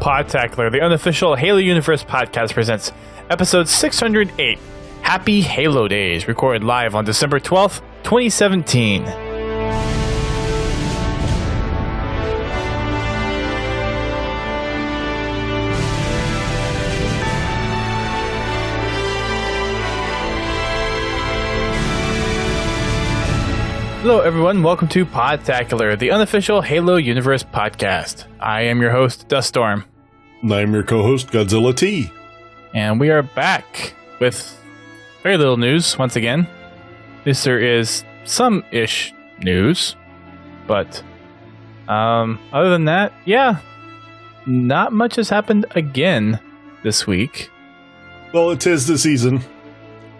Podtacular, the unofficial Halo Universe podcast, presents episode 608, Happy Halo Days, recorded live on December 12th, 2017. Hello everyone, welcome to Podtacular, the unofficial Halo Universe podcast. I am your host, Duststorm. And I'm your co-host, Godzilla T. And we are back with very little news once again. At least there is some-ish news, but other than that, yeah, not much has happened again this week. Well, it is the season.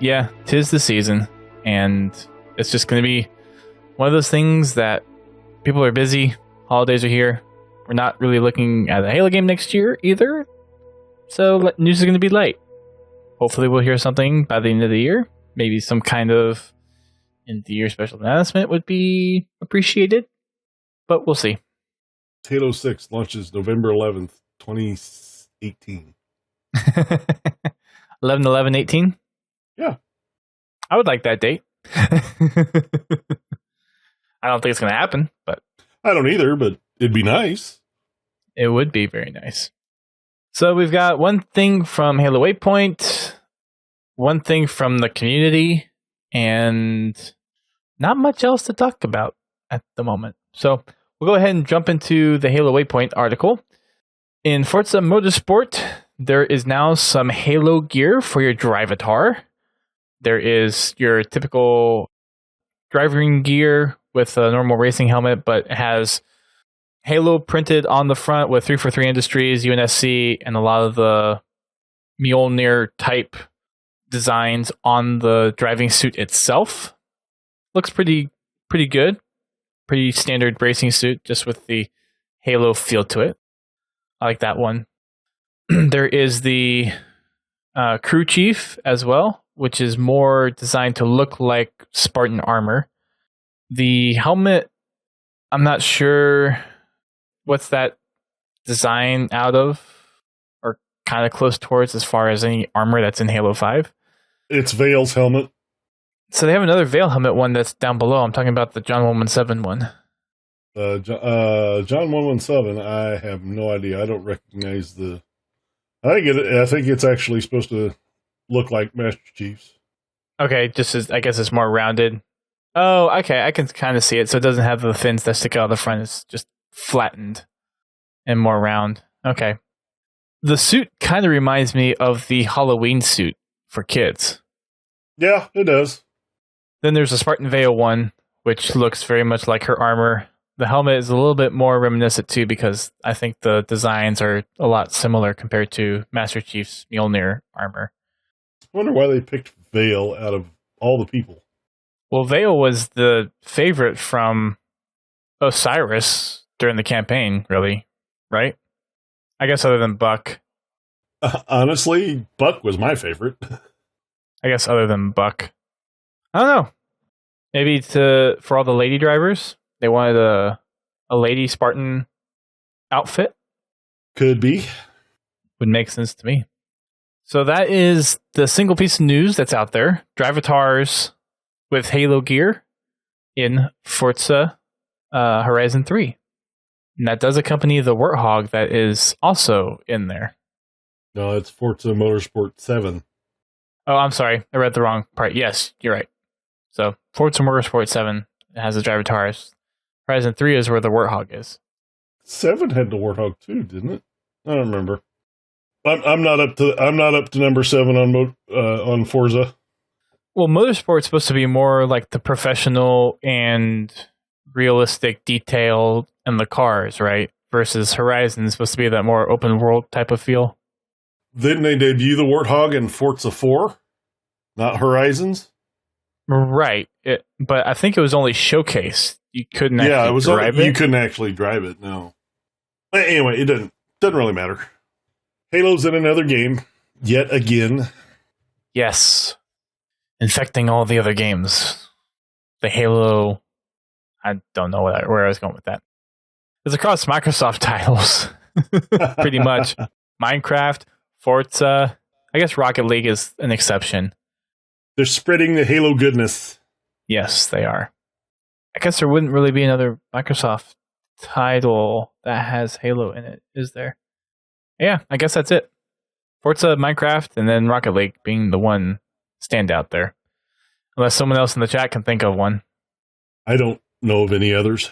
Yeah, 'tis the season, and it's just going to be one of those things that people are busy, holidays are here. We're not really looking at a Halo game next year either, so news is going to be light. Hopefully we'll hear something by the end of the year. Maybe some kind of end-of-the-year special announcement would be appreciated, but we'll see. Halo 6 launches November 11th, 2018. 11/11/18? Yeah. I would like that date. I don't think it's going to happen, but I don't either, but it'd be nice. It would be very nice. So we've got one thing from Halo Waypoint, one thing from the community, and not much else to talk about at the moment. So we'll go ahead and jump into the Halo Waypoint article. In Forza Motorsport, there is now some Halo gear for your Drivatar. There is your typical driving gear with a normal racing helmet, but it has Halo printed on the front with 343 Industries, UNSC, and a lot of the Mjolnir type designs on the driving suit itself. Looks pretty good. Pretty standard racing suit, just with the Halo feel to it. I like that one. There is the crew chief as well, which is more designed to look like Spartan armor. The helmet, I'm not sure what's that design out of, or kind of close towards as far as any armor that's in Halo 5. It's Vale's helmet. So they have another Vale helmet one that's down below. I'm talking about the John 117 one. John 117, I have no idea. I don't recognize the... I think it's actually supposed to look like Master Chief's. Okay, I guess it's more rounded. Oh, okay, I can kind of see it. So it doesn't have the fins that stick out of the front. It's just flattened and more round. Okay. The suit kind of reminds me of the Halloween suit for kids. Yeah, it does. Then there's the Spartan Veil one, which looks very much like her armor. The helmet is a little bit more reminiscent too, because I think the designs are a lot similar compared to Master Chief's Mjolnir armor. I wonder why they picked Vale out of all the people. Well, Vale was the favorite from Osiris during the campaign, really, right? I guess other than Buck. Honestly, Buck was my favorite. I guess other than Buck. I don't know. Maybe for all the lady drivers, they wanted a lady Spartan outfit. Could be. Would make sense to me. So that is the single piece of news that's out there. Drivatars with Halo gear in Forza Horizon 3. And that does accompany the Warthog that is also in there. No, it's Forza Motorsport 7. Oh, I'm sorry. I read the wrong part. Yes, you're right. So Forza Motorsport 7 has the Drivatars. Horizon 3 is where the Warthog is. 7 had the Warthog too, didn't it? I don't remember. I'm not up to number 7 on Forza. Well, Motorsport's supposed to be more like the professional and realistic detail in the cars, right? Versus Horizon is supposed to be that more open world type of feel. Didn't they debut the Warthog in Forza 4? Not Horizons? Right. But I think it was only showcased. You couldn't actually drive it. You couldn't actually drive it, no. Anyway, it doesn't really matter. Halo's in another game, yet again. Yes. Infecting all the other games. The Halo... I don't know where I was going with that. It's across Microsoft titles. Pretty much. Minecraft, Forza. I guess Rocket League is an exception. They're spreading the Halo goodness. Yes, they are. I guess there wouldn't really be another Microsoft title that has Halo in it, is there? Yeah, I guess that's it. Forza, Minecraft, and then Rocket League being the one standout there. Unless someone else in the chat can think of one. I don't know of any others.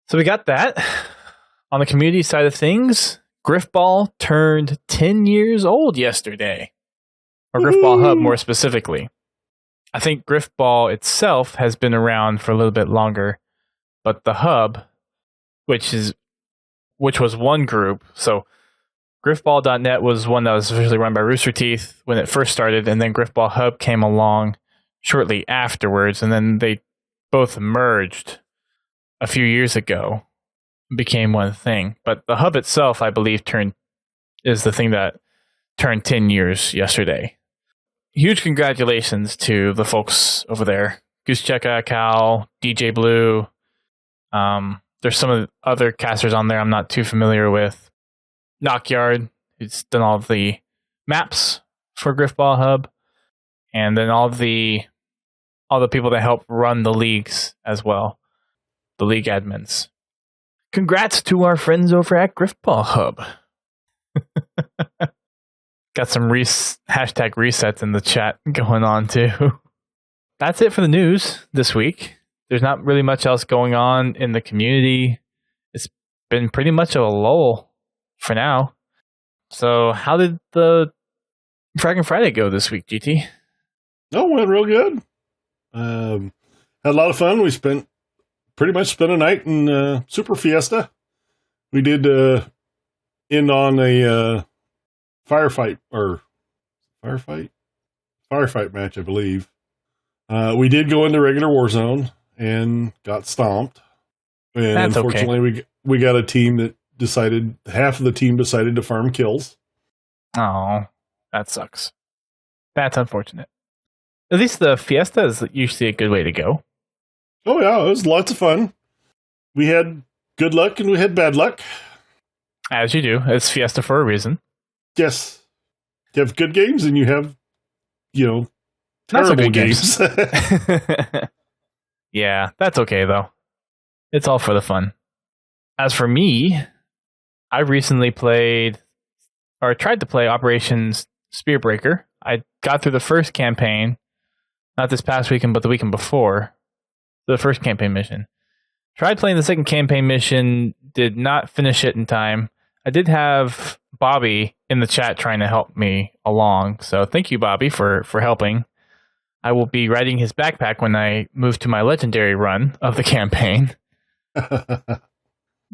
So we got that. On the community side of things, Grifball turned 10 years old yesterday. Or GrifballHub, more specifically. I think Grifball itself has been around for a little bit longer, but the hub, which was one group, so Grifball.net was one that was officially run by Rooster Teeth when it first started, and then GrifballHub came along shortly afterwards, and then they both merged a few years ago, became one thing. But the hub itself, I believe, is the thing that turned 10 years yesterday. Huge congratulations to the folks over there. Goose Checka, Cal, DJ Blue. There's some of the other casters on there I'm not too familiar with. Knockyard, who's done all of the maps for GrifballHub. And then all the people that help run the leagues as well. The league admins. Congrats to our friends over at GrifballHub. Got some hashtag resets in the chat going on too. That's it for the news this week. There's not really much else going on in the community. It's been pretty much a lull for now. So how did the Frag Friday go this week, GT? Oh, went real good. Had a lot of fun. We pretty much spent a night in Super Fiesta. We did end on a firefight match, I believe. We did go into regular Warzone and got stomped. And that's unfortunately, okay. we got a team that half of the team decided to farm kills. Oh, that sucks. That's unfortunate. At least the Fiesta is usually a good way to go. Oh, yeah, it was lots of fun. We had good luck and we had bad luck. As you do. It's Fiesta for a reason. Yes. You have good games and you have, terrible games. Yeah, that's okay, though. It's all for the fun. As for me, I recently tried to play Operations Spearbreaker. I got through the first campaign, not this past weekend, but the weekend before. The first campaign mission. Tried playing the second campaign mission, did not finish it in time. I did have Bobby in the chat trying to help me along, so thank you, Bobby, for helping. I will be riding his backpack when I move to my legendary run of the campaign.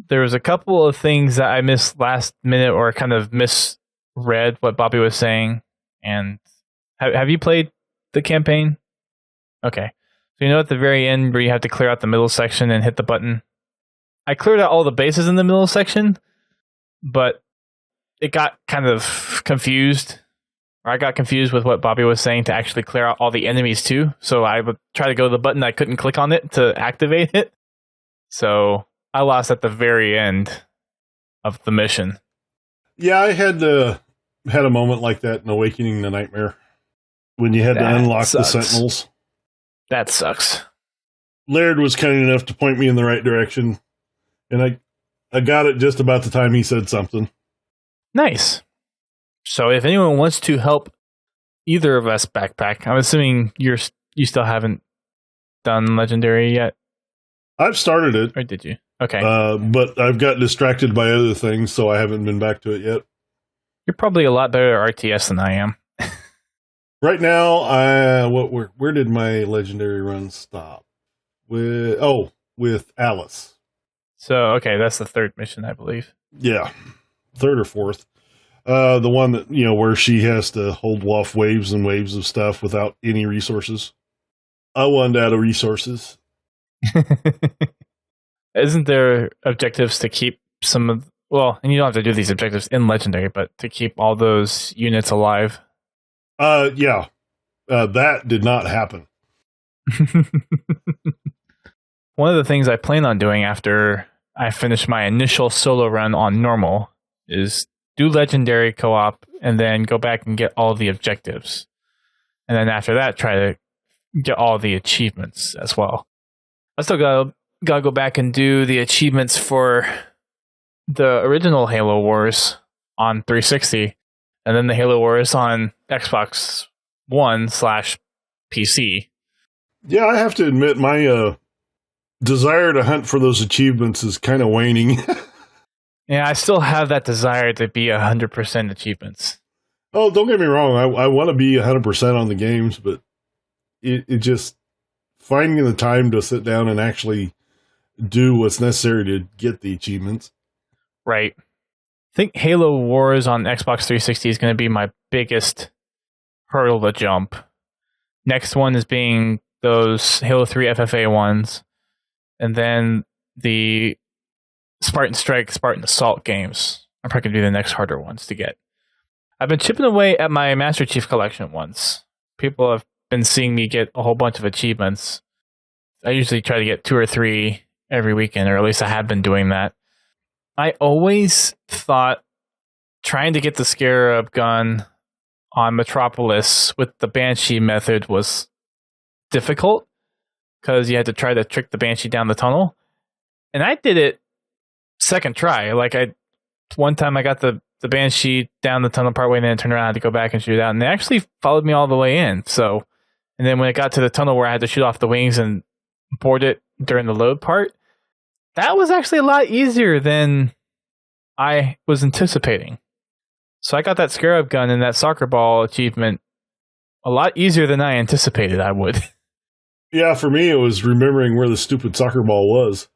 There was a couple of things that I missed last minute or kind of misread what Bobby was saying. And have you played the campaign? Okay. So you know at the very end where you have to clear out the middle section and hit the button? I cleared out all the bases in the middle section, but it got kind of confused. Or I got confused with what Bobby was saying to actually clear out all the enemies too. So I would try to go to the button, I couldn't click on it to activate it. So I lost at the very end of the mission. Yeah, I had a moment like that in Awakening the Nightmare when you had to unlock the Sentinels. That sucks. Laird was kind enough to point me in the right direction, and I got it just about the time he said something. Nice. So if anyone wants to help either of us backpack, I'm assuming you still haven't done Legendary yet? I've started it. Or did you? Okay. But I've got distracted by other things, so I haven't been back to it yet. You're probably a lot better at RTS than I am. Right now, where did my Legendary run stop? With Alice. So, okay, that's the third mission, I believe. Yeah. Third or fourth. The one that, where she has to hold off waves and waves of stuff without any resources. I wanted out of resources. Isn't there objectives to keep some of... Well, and you don't have to do these objectives in Legendary, but to keep all those units alive? Yeah. That did not happen. One of the things I plan on doing after I finish my initial solo run on normal is do Legendary co-op and then go back and get all the objectives. And then after that, try to get all the achievements as well. I still gotta go back and do the achievements for the original Halo Wars on 360, and then the Halo Wars on Xbox One/PC. Yeah, I have to admit, my desire to hunt for those achievements is kind of waning. Yeah, I still have that desire to be 100% achievements. Oh, don't get me wrong. I want to be 100% on the games, but it just finding the time to sit down and actually do what's necessary to get the achievements. Right. I think Halo Wars on Xbox 360 is going to be my biggest hurdle to jump. Next one is being those Halo 3 FFA ones, and then the Spartan Strike, Spartan Assault games. I'm probably going to be the next harder ones to get. I've been chipping away at my Master Chief Collection ones. People have been seeing me get a whole bunch of achievements. I usually try to get 2 or 3 every weekend, or at least I have been doing that. I always thought trying to get the Scarab gun on Metropolis with the Banshee method was difficult, because you had to try to trick the Banshee down the tunnel. And I did it second try. One time I got the Banshee down the tunnel partway, and then turned around, I had to go back and shoot it out. And they actually followed me all the way in. And then when it got to the tunnel where I had to shoot off the wings and board it during the load part, that was actually a lot easier than I was anticipating. So I got that Scarab gun and that soccer ball achievement a lot easier than I anticipated I would. Yeah, for me, it was remembering where the stupid soccer ball was.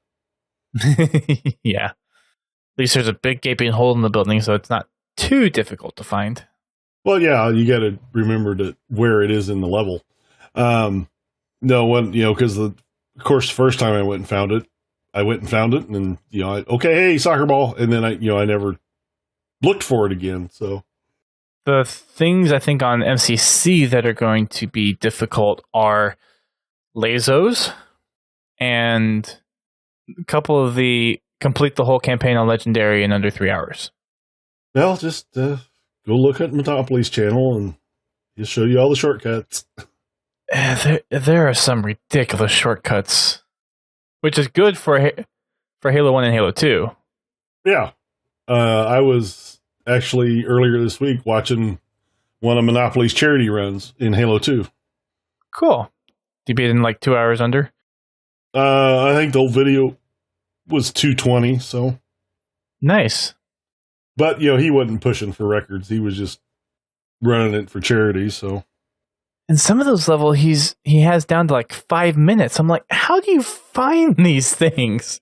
Yeah. At least there's a big gaping hole in the building, so it's not too difficult to find. Well, yeah, you got to remember where it is in the level. Because of course, the first time I went and found it, and then, hey, soccer ball. And then I never looked for it again. So the things I think on MCC that are going to be difficult are Lazos and a couple of the complete the whole campaign on Legendary in under 3 hours. Well, just go look at Monopoly's channel and he'll show you all the shortcuts. There are some ridiculous shortcuts, which is good for Halo 1 and Halo 2. Yeah. I was actually earlier this week watching one of Monopoly's charity runs in Halo 2. Cool. You beat it in 2 hours under? I think the whole video was 2:20, so. Nice. But, he wasn't pushing for records. He was just running it for charity, so. And some of those levels he has down to 5 minutes. I'm like, how do you find these things?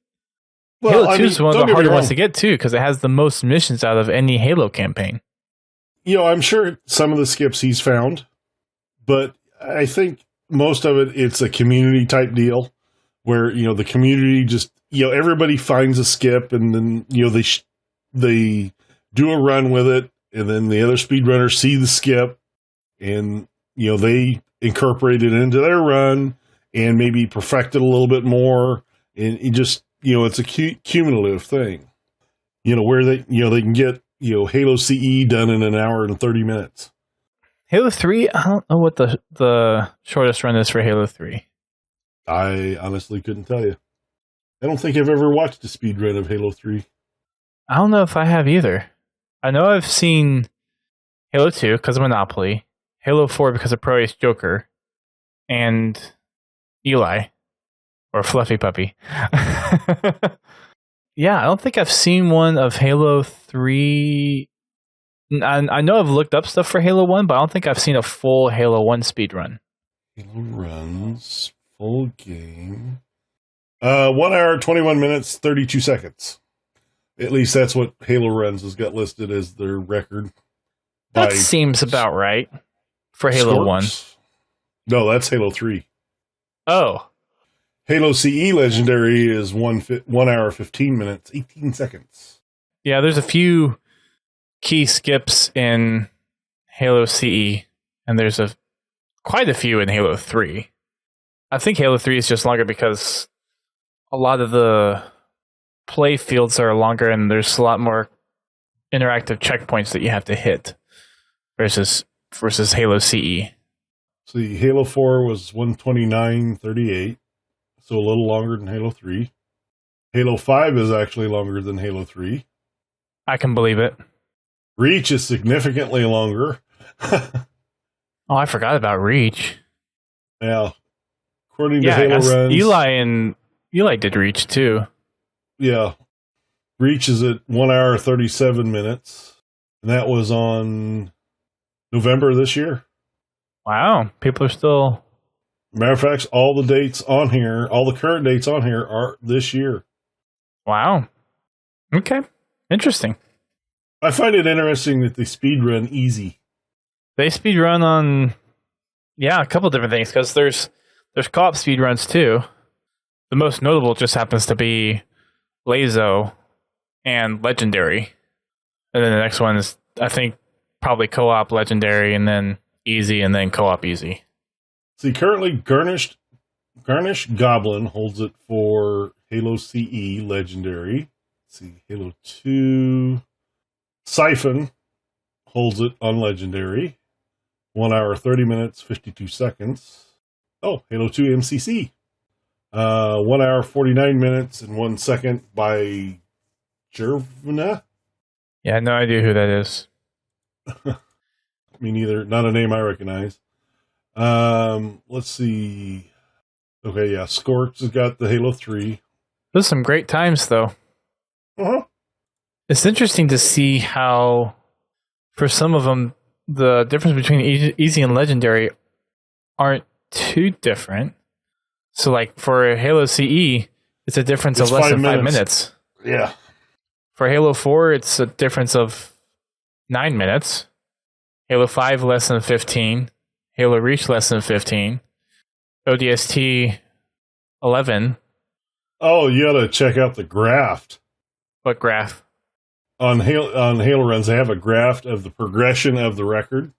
Well, Halo 2 is one of the harder ones to get to, because it has the most missions out of any Halo campaign. I'm sure some of the skips he's found, but I think most of it's a community type deal where, the community just, everybody finds a skip, and then, they do a run with it, and then the other speedrunners see the skip, and, they incorporate it into their run and maybe perfect it a little bit more. And it just, it's a cumulative thing, where they can get, Halo CE done in an hour and 30 minutes. Halo 3, I don't know what the shortest run is for Halo 3. I honestly couldn't tell you. I don't think I've ever watched a speed run of Halo 3. I don't know if I have either. I know I've seen Halo 2 because of Monopoly, Halo 4 because of Pro Ace Joker, and Eli, or Fluffy Puppy. Yeah, I don't think I've seen one of Halo 3. I know I've looked up stuff for Halo 1, but I don't think I've seen a full Halo 1 speedrun. Halo runs, full game. 1 hour, 21 minutes, 32 seconds. At least that's what Halo Runs has got listed as their record. That seems about right for Halo 1. No, that's Halo 3. Oh. Halo CE Legendary is 1 hour, 15 minutes, 18 seconds. Yeah, there's a few key skips in Halo CE, and there's quite a few in Halo 3. I think Halo 3 is just longer because a lot of the play fields are longer, and there's a lot more interactive checkpoints that you have to hit versus Halo CE. See, Halo 4 was 129.38, so a little longer than Halo 3. Halo 5 is actually longer than Halo 3. I can believe it. Reach is significantly longer. Oh, I forgot about Reach. Yeah. According to Halo Runs... Eli did Reach, too. Yeah. Reach is at 1 hour, 37 minutes. And that was on November this year. Wow. People are still... Matter of fact, all the dates on here, all the current dates on here are this year. Wow. Okay. Interesting. I find it interesting that they speedrun easy. They speedrun on, a couple different things, because there's co-op speedruns too. The most notable just happens to be Lazo and Legendary. And then the next one is, I think, probably co-op Legendary, and then easy, and then co-op easy. See, currently Garnished Goblin holds it for Halo CE Legendary. Let's see, Halo 2. Siphon holds it on Legendary. 1 hour, 30 minutes, 52 seconds. Oh, Halo 2 MCC. 1 hour, 49 minutes, and 1 second by Jervna. Yeah, no idea who that is. Me neither. Not a name I recognize. Let's see. Okay, yeah. Scorch has got the Halo 3. Those are some great times, though. Uh-huh. It's interesting to see how, for some of them, the difference between easy and legendary aren't too different. So, like, for Halo CE, it's a difference of less than 5 minutes. Yeah. For Halo 4, it's a difference of 9 minutes. Halo 5, less than 15. Halo Reach, less than 15. ODST, 11. Oh, you gotta check out the graph. What graph? On Halo Runs, they have a graph of the progression of the record.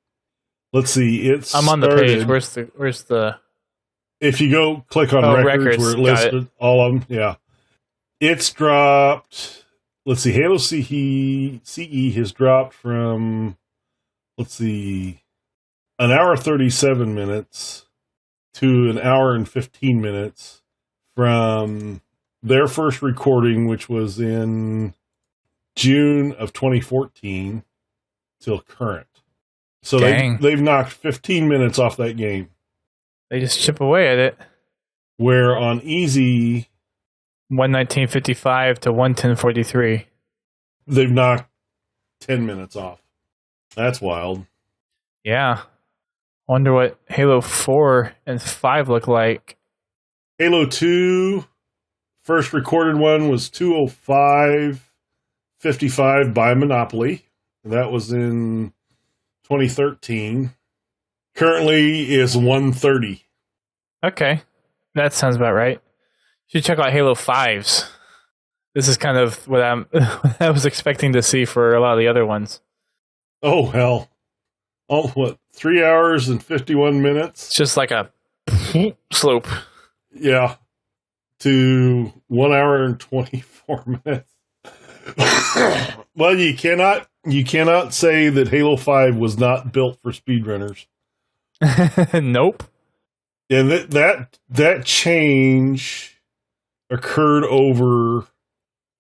Let's see, I'm on the page. Where's the? If you go click on records where it listed all of them, yeah, it's dropped. Let's see, Halo CE has dropped from, let's see, 1 hour 37 minutes to 1 hour and 15 minutes from their first recording, which was in June of 2014 till current. So they've knocked 15 minutes off that game. They just chip away at it. Where on easy, 119.55 to 110.43. They've knocked 10 minutes off. That's wild. Yeah. Wonder what Halo 4 and 5 look like. Halo 2, first recorded one was 205.55 by Monopoly. That was in 2013. Currently is 130. Okay. That sounds about right. You should check out Halo 5's. This is kind of what I was expecting to see for a lot of the other ones. Oh, hell. Oh, what? 3 hours and 51 minutes? It's just like a slope. Yeah. To 1 hour and 24 minutes. Well, you cannot say that Halo 5 was not built for speedrunners. Nope. And that change occurred over,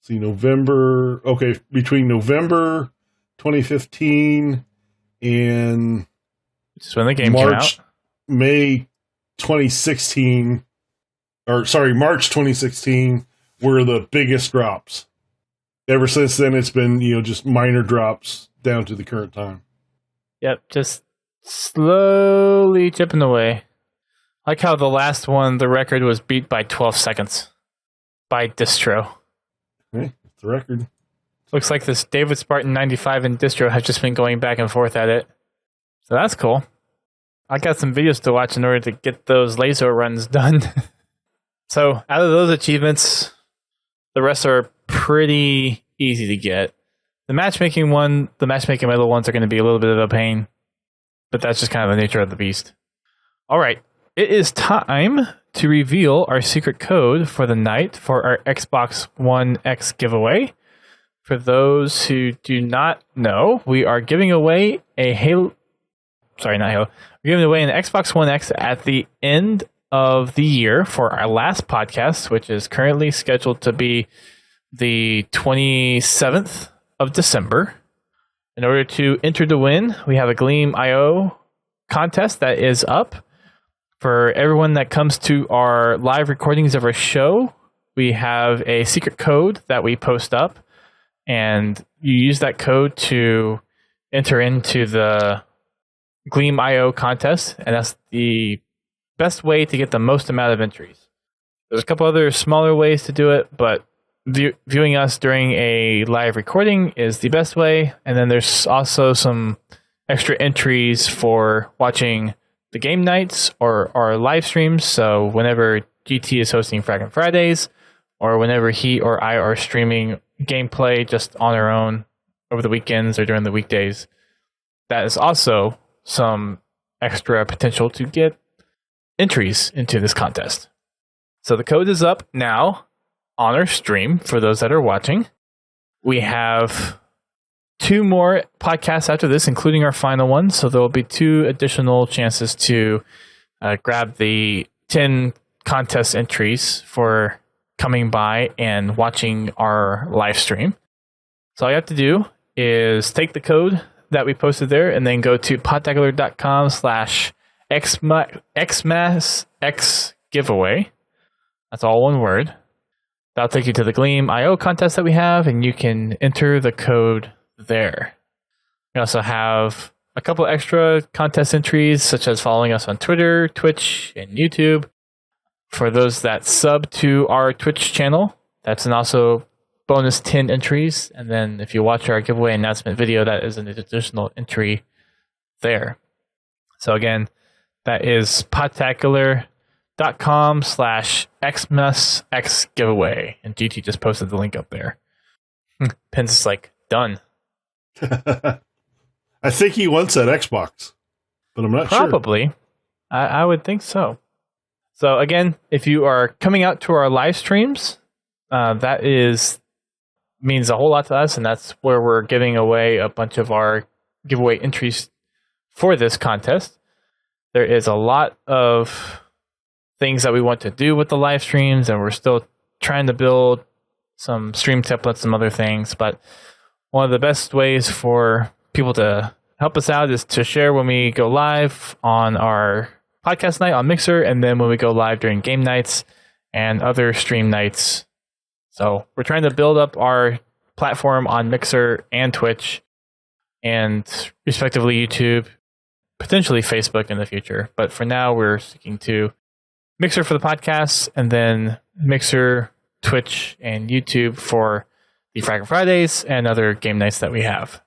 between November 2015 and just when the game came out. May 2016, March 2016 were the biggest drops. Ever since then, it's been, just minor drops down to the current time. Yep, just slowly chipping away. Like how the last one, the record was beat by 12 seconds by Distro. Okay, it's the record. Looks like this David Spartan 95 and Distro have just been going back and forth at it. So that's cool. I got some videos to watch in order to get those laser runs done. So out of those achievements, the rest are pretty easy to get. The matchmaking medal ones are going to be a little bit of a pain, but that's just kind of the nature of the beast. All right, it is time to reveal our secret code for the night for our Xbox One X giveaway. for those who do not know, we are giving away a Halo. Sorry, not Halo. We're giving away an Xbox One X at the end of the year for our last podcast, which is currently scheduled to be the 27th of December. In order to enter to win, we have a Gleam.io contest that is up. For everyone that comes to our live recordings of our show, we have a secret code that we post up, and you use that code to enter into the Gleam.io contest, and that's the best way to get the most amount of entries. There's a couple other smaller ways to do it, but viewing us during a live recording is the best way. And then there's also some extra entries for watching the game nights or our live streams. So whenever GT is hosting Fragment Fridays, or whenever he or I are streaming gameplay just on our own over the weekends or during the weekdays, that is also some extra potential to get entries into this contest. So the code is up now on our stream for those that are watching. We have 2 more podcasts after this, including our final one. So there will be 2 additional chances to grab the 10 contest entries for coming by and watching our live stream. So all you have to do is take the code that we posted there and then go to podtacular.com/xmas giveaway. That's all one word. That'll take you to the Gleam.io contest that we have, and you can enter the code there. We also have a couple extra contest entries, such as following us on Twitter, Twitch, and YouTube. For those that sub to our Twitch channel, that's an also bonus 10 entries. And then if you watch our giveaway announcement video, that is an additional entry there. So again, that is podtacular.com/xmas giveaway. And GT just posted the link up there. Pins is like, done. I think he wants that Xbox, but I'm not sure. Probably. I would think so. So again, if you are coming out to our live streams, that means a whole lot to us, and that's where we're giving away a bunch of our giveaway entries for this contest. There is a lot of things that we want to do with the live streams, and we're still trying to build some stream templates, some other things. But one of the best ways for people to help us out is to share when we go live on our podcast night on Mixer, and then when we go live during game nights and other stream nights. So we're trying to build up our platform on Mixer and Twitch, and respectively YouTube, potentially Facebook in the future. But for now, we're sticking to Mixer for the podcasts, and then Mixer, Twitch, and YouTube for the Fragment Fridays and other game nights that we have.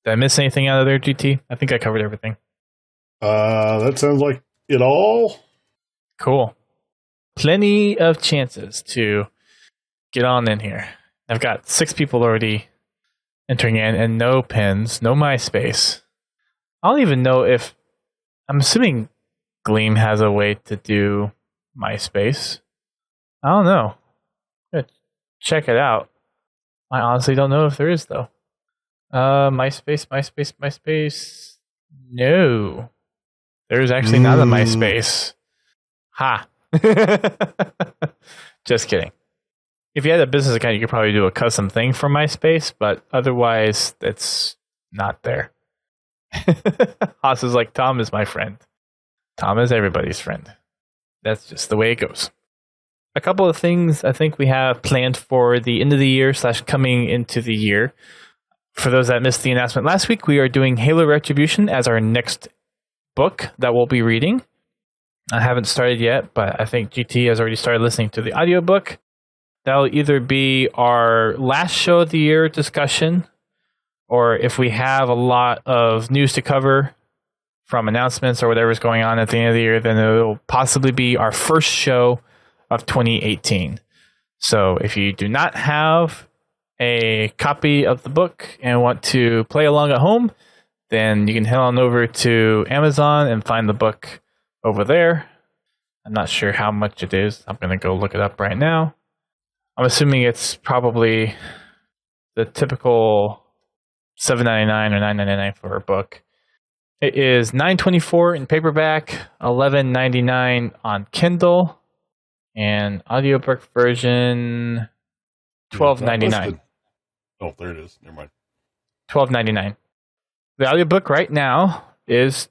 Did I miss anything out of there, GT? I think I covered everything. That sounds like it all. Cool. Plenty of chances to get on in here. I've got 6 people already entering in, and no pins, no MySpace. I don't even know if... I'm assuming Gleam has a way to do MySpace. I don't know. Check it out. I honestly don't know if there is, though. MySpace. No. There's actually not a MySpace. Ha. Just kidding. If you had a business account, you could probably do a custom thing for MySpace, but otherwise, it's not there. Haas is like, Tom is my friend. Tom is everybody's friend. That's just the way it goes. A couple of things I think we have planned for the end of the year / coming into the year. For those that missed the announcement last week, we are doing Halo Retribution as our next book that we'll be reading. I haven't started yet, but I think GT has already started listening to the audiobook. That'll either be our last show of the year discussion, or if we have a lot of news to cover from announcements or whatever's going on at the end of the year, then it'll possibly be our first show of 2018. So if you do not have a copy of the book and want to play along at home, then you can head on over to Amazon and find the book over there. I'm not sure how much it is. I'm going to go look it up right now. I'm assuming it's probably the typical $7.99 or $9.99 for a book. It is $9.24 in paperback, $11.99 on Kindle, and audiobook version $12.99. Oh, there it is. Never mind. $12.99. The audiobook right now is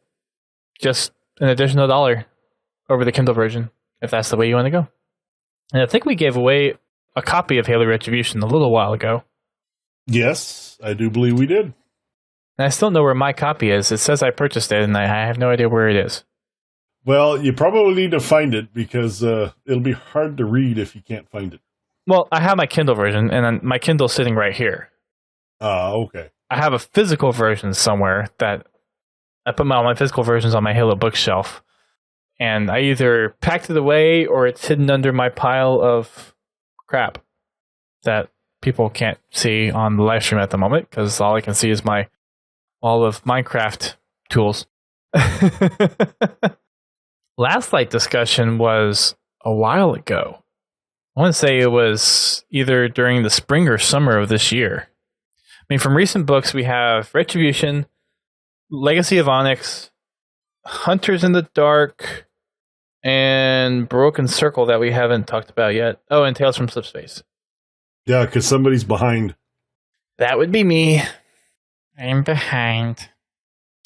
just an additional $1 over the Kindle version, if that's the way you want to go. And I think we gave away a copy of Halo Retribution a little while ago. Yes, I do believe we did. And I still know where my copy is. It says I purchased it, and I have no idea where it is. Well, you probably need to find it because it'll be hard to read if you can't find it. Well, I have my Kindle version, and my Kindle's sitting right here. Okay. I have a physical version somewhere that I put all my physical versions on my Halo bookshelf. And I either packed it away or it's hidden under my pile of crap that people can't see on the live stream at the moment because all I can see is all of Minecraft tools. Last light discussion was a while ago. I want to say it was either during the spring or summer of this year. I mean, from recent books, we have Retribution, Legacy of Onyx, Hunters in the Dark, and Broken Circle that we haven't talked about yet. Oh, and Tales from Slipspace. Yeah, because somebody's behind. That would be me. I'm behind.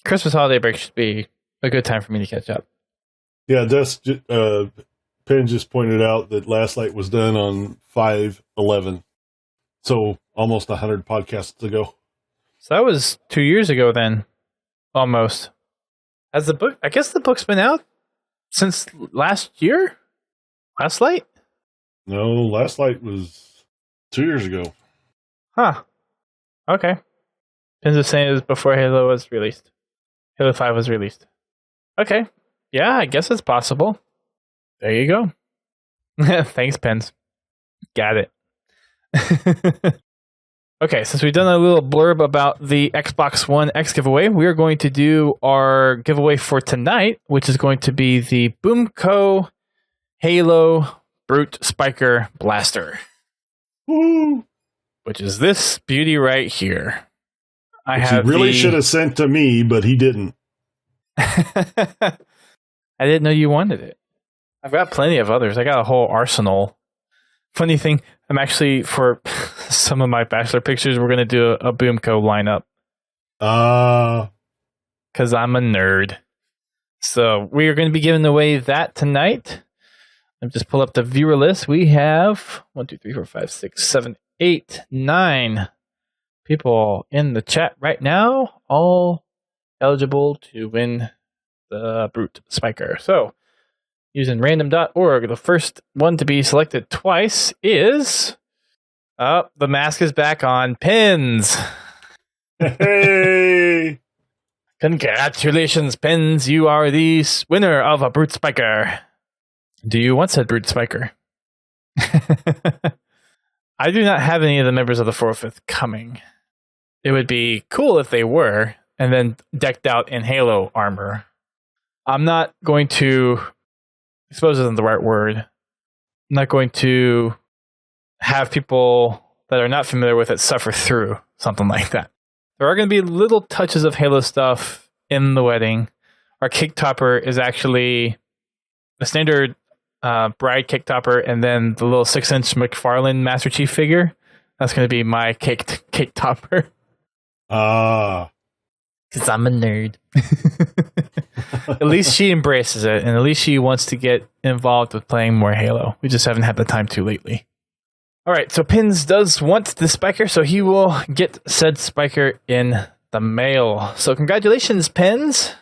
Christmas holiday break should be a good time for me to catch up. Yeah, Penn just pointed out that Last Light was done on 5/11. So almost 100 podcasts ago. So that was 2 years ago then. Almost. Has the book, I guess the book's been out since last year? Last Light? No, Last Light was 2 years ago. Huh. Okay. Pins is saying it was before Halo was released. Halo 5 was released. Okay. Yeah, I guess it's possible. There you go. Thanks, Pins. Got it. Okay, since we've done a little blurb about the Xbox One X giveaway, we are going to do our giveaway for tonight, which is going to be the Boomco Halo Brute Spiker Blaster. Woo! Which is this beauty right here. He really should have sent to me, but he didn't. I didn't know you wanted it. I've got plenty of others. I got a whole arsenal. Funny thing, I'm actually, for some of my bachelor pictures, we're going to do a Boomco lineup. Because I'm a nerd. So we are going to be giving away that tonight. Let me just pull up the viewer list. We have 1, 2, 3, 4, 5, 6, 7, 8, 9 people in the chat right now, all eligible to win the Brute Spiker. So, using random.org, the first one to be selected twice is... Oh, the mask is back on. Pins! Hey! Congratulations, Pins. You are the winner of a Brute Spiker. Do you want said Brute Spiker? I do not have any of the members of the 405th coming. It would be cool if they were, and then decked out in Halo armor. I'm not going to... I suppose isn't the right word. I'm not going to have people that are not familiar with it suffer through something like that. There are going to be little touches of Halo stuff in the wedding. Our cake topper is actually a standard bride cake topper, and then the little 6-inch McFarlane Master Chief figure. That's going to be my cake topper. Because I'm a nerd. At least she embraces it, and at least she wants to get involved with playing more Halo. We just haven't had the time to lately. All right, so Pins does want the Spiker, so he will get said Spiker in the mail. So congratulations, Pins.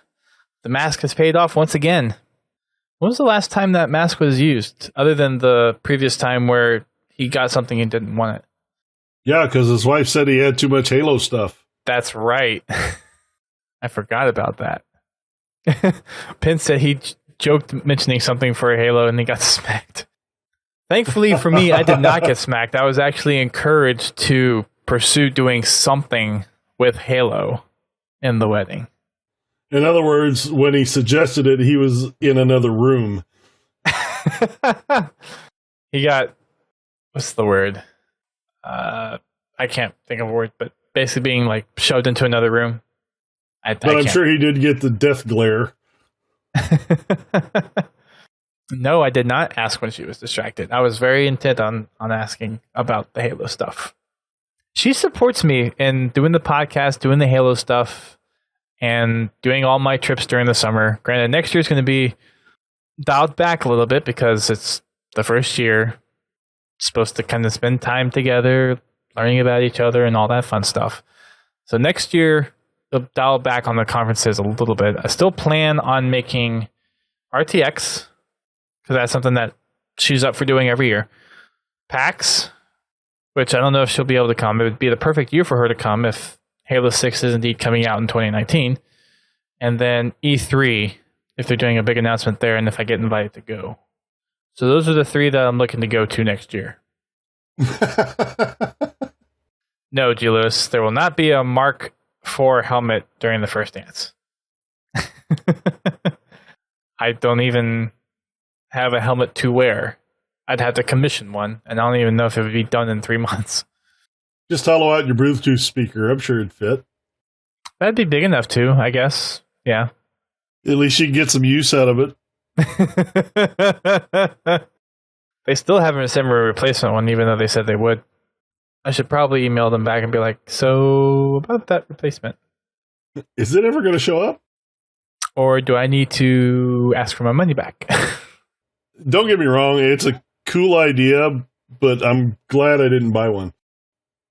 The mask has paid off once again. When was the last time that mask was used, other than the previous time where he got something and didn't want it? Yeah, because his wife said he had too much Halo stuff. That's right. I forgot about that. Pin said he joked mentioning something for Halo and he got smacked. Thankfully for me, I did not get smacked. I was actually encouraged to pursue doing something with Halo in the wedding. In other words, when he suggested it, he was in another room. He got, what's the word? I I can't think of a word, but basically being like shoved into another room. But I'm sure he did get the death glare. No, I did not ask when she was distracted. I was very intent on asking about the Halo stuff. She supports me in doing the podcast, doing the Halo stuff, and doing all my trips during the summer. Granted, next year is going to be dialed back a little bit because it's the first year. Supposed to kind of spend time together, learning about each other and all that fun stuff. So next year, they'll dial back on the conferences a little bit. I still plan on making RTX, because that's something that she's up for doing every year. PAX, which I don't know if she'll be able to come. It would be the perfect year for her to come if Halo 6 is indeed coming out in 2019. And then E3, if they're doing a big announcement there, and if I get invited to go. So those are the three that I'm looking to go to next year. No, G. Lewis, there will not be a Mark IV helmet during the first dance. I don't even have a helmet to wear. I'd have to commission one, and I don't even know if it would be done in 3 months. Just hollow out your Bluetooth speaker. I'm sure it'd fit. That'd be big enough too, I guess. Yeah. At least you can get some use out of it. They still haven't sent me a replacement one, even though they said they would. I should probably email them back and be like, so about that replacement. Is it ever going to show up? Or do I need to ask for my money back? Don't get me wrong, it's a cool idea, but I'm glad I didn't buy one.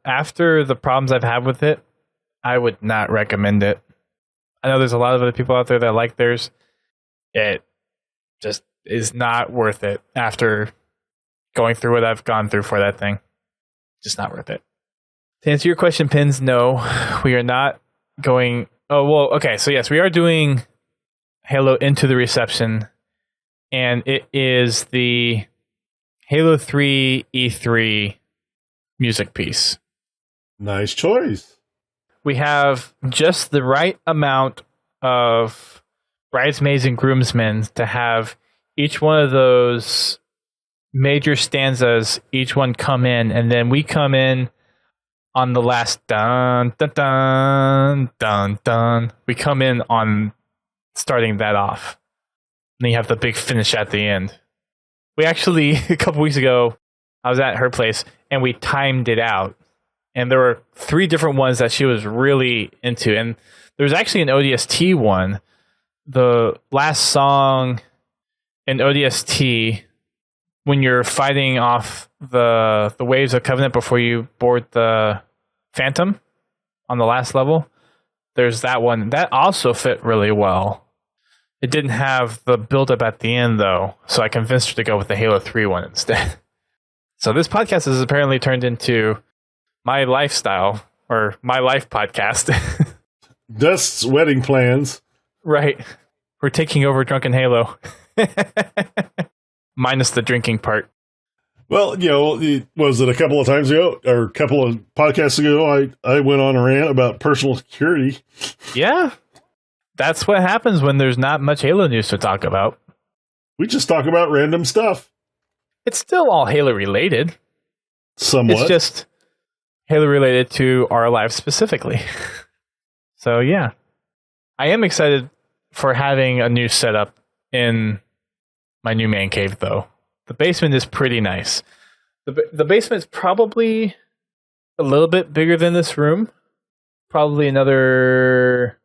After the problems I've had with it, I would not recommend it. I know there's a lot of other people out there that like theirs. It just is not worth it after going through what I've gone through for that thing. Just not worth it. To answer your question, Pins, no, we are not going... Oh, well, okay, so yes, we are doing Halo Into the Reception, and it is the Halo 3 E3 music piece. Nice choice. We have just the right amount of bridesmaids and groomsmen to have each one of those major stanzas, each one come in, and then we come in on the last dun dun dun dun dun. We come in on starting that off. And then you have the big finish at the end. We actually, a couple weeks ago, I was at her place and we timed it out. And there were 3 different ones that she was really into. And there's actually an ODST one. The last song in ODST, when you're fighting off the waves of Covenant before you board the Phantom on the last level, there's that one. That also fit really well. It didn't have the build-up at the end, though, so I convinced her to go with the Halo 3 one instead. So this podcast has apparently turned into my lifestyle, or my life podcast. Dust's wedding plans. Right. We're taking over Drunken Halo. Minus the drinking part. Well, you know, was it a couple of times ago, or a couple of podcasts ago, I went on a rant about personal security. Yeah. That's what happens when there's not much Halo news to talk about. We just talk about random stuff. It's still all Halo related. Somewhat. It's just Halo related to our lives specifically. So, yeah. I am excited for having a new setup in my new man cave, though. The basement is pretty nice. The basement's probably a little bit bigger than this room. Probably another,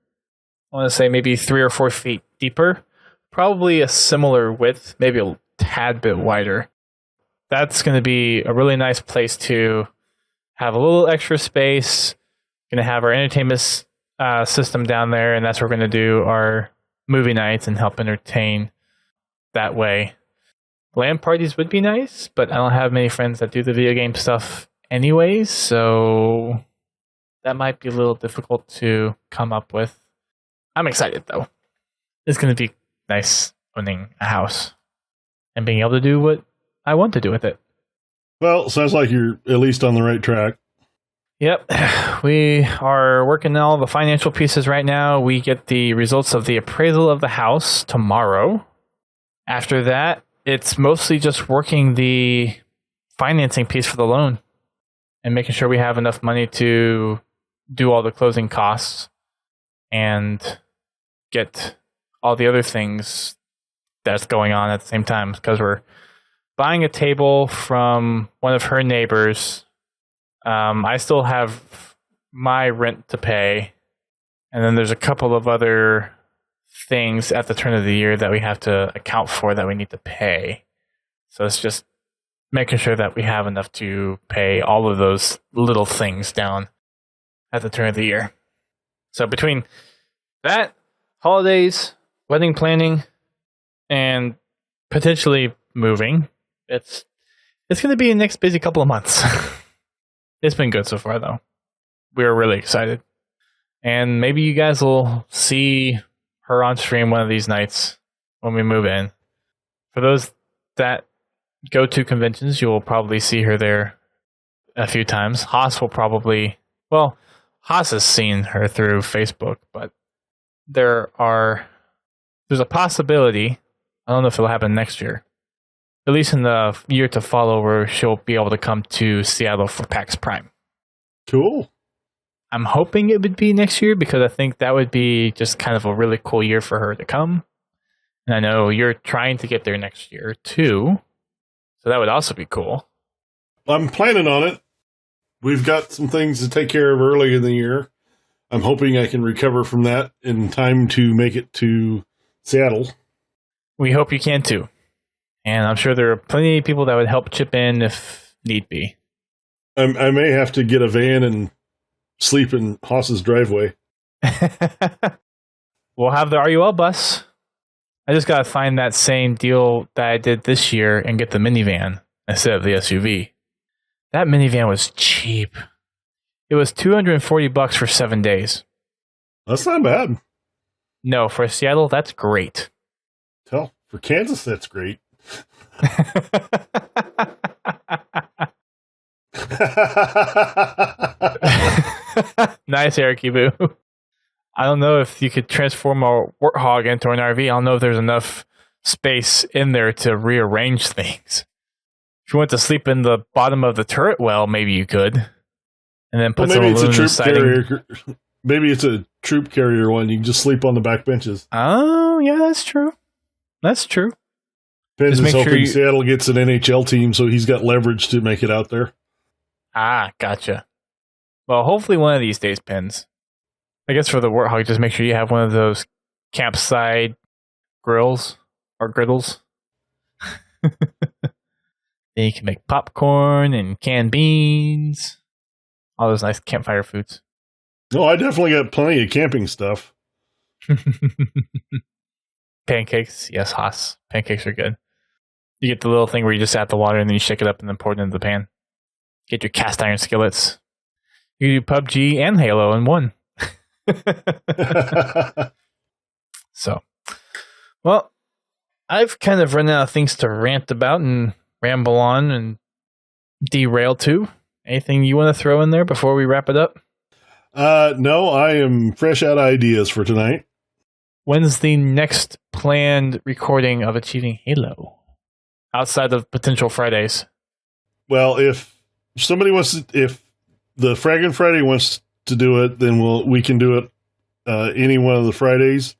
I want to say maybe 3 or 4 feet deeper. Probably a similar width, maybe a tad bit wider. That's going to be a really nice place to have a little extra space. Going to have our entertainment system down there, and that's where we're going to do our movie nights and help entertain that way. LAN parties would be nice, but I don't have many friends that do the video game stuff anyways, so that might be a little difficult to come up with. I'm excited, though. It's going to be nice owning a house and being able to do what I want to do with it. Well, sounds like you're at least on the right track. Yep. We are working on all the financial pieces right now. We get the results of the appraisal of the house tomorrow. After that, it's mostly just working the financing piece for the loan and making sure we have enough money to do all the closing costs and get all the other things that's going on at the same time, because we're buying a table from one of her neighbors. I still have my rent to pay, and then there's a couple of other things at the turn of the year that we have to account for that we need to pay. So it's just making sure that we have enough to pay all of those little things down at the turn of the year. So between that, holidays, wedding planning, and potentially moving, it's going to be the next busy couple of months. It's been good so far, though. We're really excited. And maybe you guys will see her on stream one of these nights when we move in. For those that go to conventions, you will probably see her there a few times. Haas will probably... Well, Haas has seen her through Facebook, but there's a possibility, I don't know if it'll happen next year, at least in the year to follow, where she'll be able to come to Seattle for PAX Prime. Cool. I'm hoping it would be next year, because I think that would be just kind of a really cool year for her to come. And I know you're trying to get there next year too, so that would also be cool. I'm planning on it. We've got some things to take care of early in the year. I'm hoping I can recover from that in time to make it to Seattle. We hope you can too. And I'm sure there are plenty of people that would help chip in if need be. I may have to get a van and sleep in Haas's driveway. We'll have the RUL bus. I just got to find that same deal that I did this year and get the minivan instead of the SUV. That minivan was cheap. It was $240 for 7 days. That's not bad. No, for Seattle, that's great. Hell, for Kansas, that's great. Nice, Eric-Boo. I don't know if you could transform a warthog into an RV. I don't know if there's enough space in there to rearrange things. If you want to sleep in the bottom of the turret well, maybe you could. And then put some aluminum siding. Carrier. Maybe it's a troop carrier one. You can just sleep on the back benches. Oh, yeah, that's true. That's true. Penn's is hoping Seattle gets an NHL team, so he's got leverage to make it out there. Ah, gotcha. Well, hopefully one of these days, Pens. I guess for the Warthog, just make sure you have one of those campsite grills or griddles. Then you can make popcorn and canned beans. All those nice campfire foods. No, I definitely got plenty of camping stuff. Pancakes. Yes, Haas. Pancakes are good. You get the little thing where you just add the water and then you shake it up and then pour it into the pan. Get your cast iron skillets. You do PUBG and Halo in one. So, well, I've kind of run out of things to rant about and ramble on and derail to. Anything you want to throw in there before we wrap it up? No, I am fresh out of ideas for tonight. When's the next planned recording of Achieving Halo? Outside of potential Fridays. Well, if somebody wants to, if the Fraggin' Friday wants to do it, then we can do it any one of the Fridays.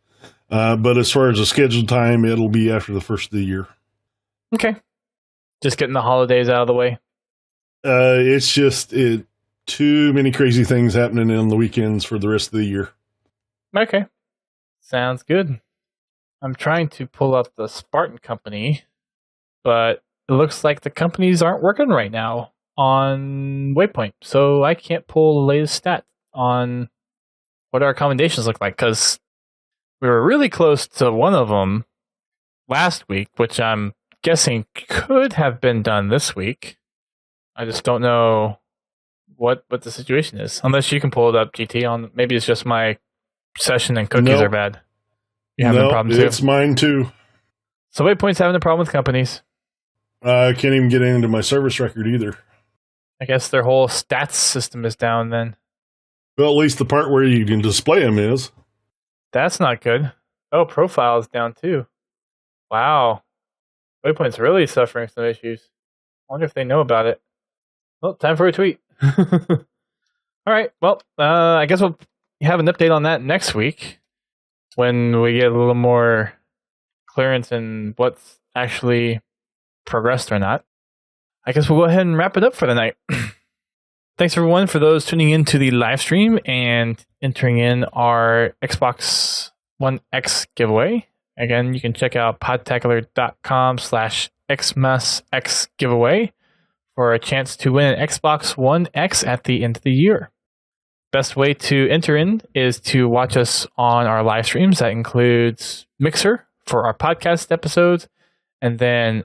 But as far as the scheduled time, it'll be after the first of the year. Okay. Just getting the holidays out of the way. It's just too many crazy things happening on the weekends for the rest of the year. Okay. Sounds good. I'm trying to pull up the Spartan company, but it looks like the companies aren't working right now on Waypoint, so I can't pull the latest stat on what our accommodations look like, because we were really close to one of them last week, which I'm guessing could have been done this week. I just don't know what the situation is, unless you can pull it up, GT. On maybe it's just my session and cookies are bad. You having a problem too? It's mine too. So Waypoint's having a problem with companies. I can't even get into my service record either. I guess their whole stats system is down then. Well, at least the part where you can display them is. That's not good. Oh, profile is down too. Wow. Waypoint's really suffering some issues. I wonder if they know about it. Well, time for a tweet. All right. Well, I guess we'll have an update on that next week when we get a little more clearance in what's actually progressed or not. I guess we'll go ahead and wrap it up for the night. Thanks, everyone, for those tuning in to the live stream and entering in our Xbox One X giveaway. Again, you can check out podtacular.com/XmasX giveaway for a chance to win an Xbox One X at the end of the year. Best way to enter in is to watch us on our live streams. That includes Mixer for our podcast episodes, and then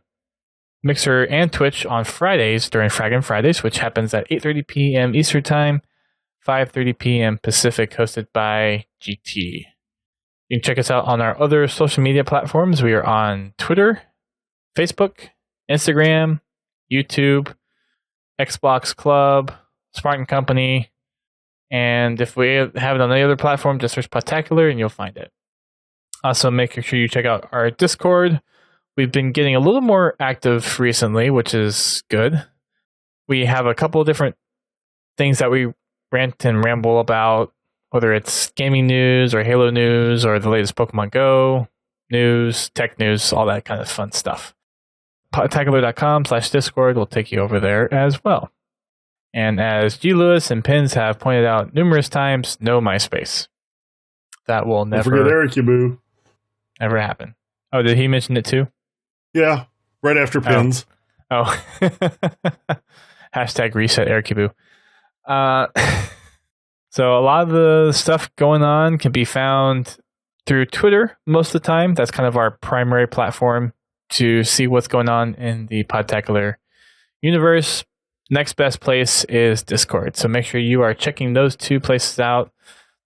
Mixer and Twitch on Fridays during Fraggin' Fridays, which happens at 8:30 p.m. Eastern Time, 5:30 p.m. Pacific, hosted by GT. You can check us out on our other social media platforms. We are on Twitter, Facebook, Instagram, YouTube, Xbox Club, Spartan Company, and if we have it on any other platform, just search Podtacular and you'll find it. Also, make sure you check out our Discord. We've been getting a little more active recently, which is good. We have a couple of different things that we rant and ramble about, whether it's gaming news or Halo news or the latest Pokemon Go news, tech news, all that kind of fun stuff. Podtacular.com/Discord will take you over there as well. And as G. Lewis and Pins have pointed out numerous times, no MySpace. That will never forget Eric Yabu. Ever happen. Oh, did he mention it too? Yeah, right after Pins. Oh. Hashtag reset Erikibu. So a lot of the stuff going on can be found through Twitter most of the time. That's kind of our primary platform to see what's going on in the Podtacular universe. Next best place is Discord. So make sure you are checking those two places out.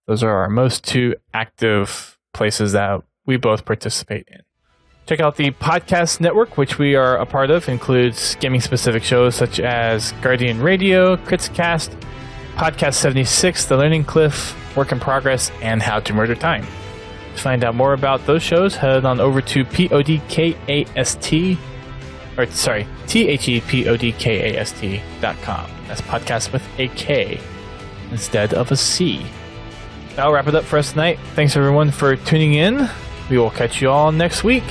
Those are our most two active places that we both participate in. Check out the podcast network, which we are a part of. Includes gaming-specific shows such as Guardian Radio, Critscast, Podcast 76, The Learning Cliff, Work in Progress, and How to Murder Time. To find out more about those shows, head on over to thepodcast.com. That's podcast with a K instead of a C. That'll wrap it up for us tonight. Thanks, everyone, for tuning in. We will catch you all next week.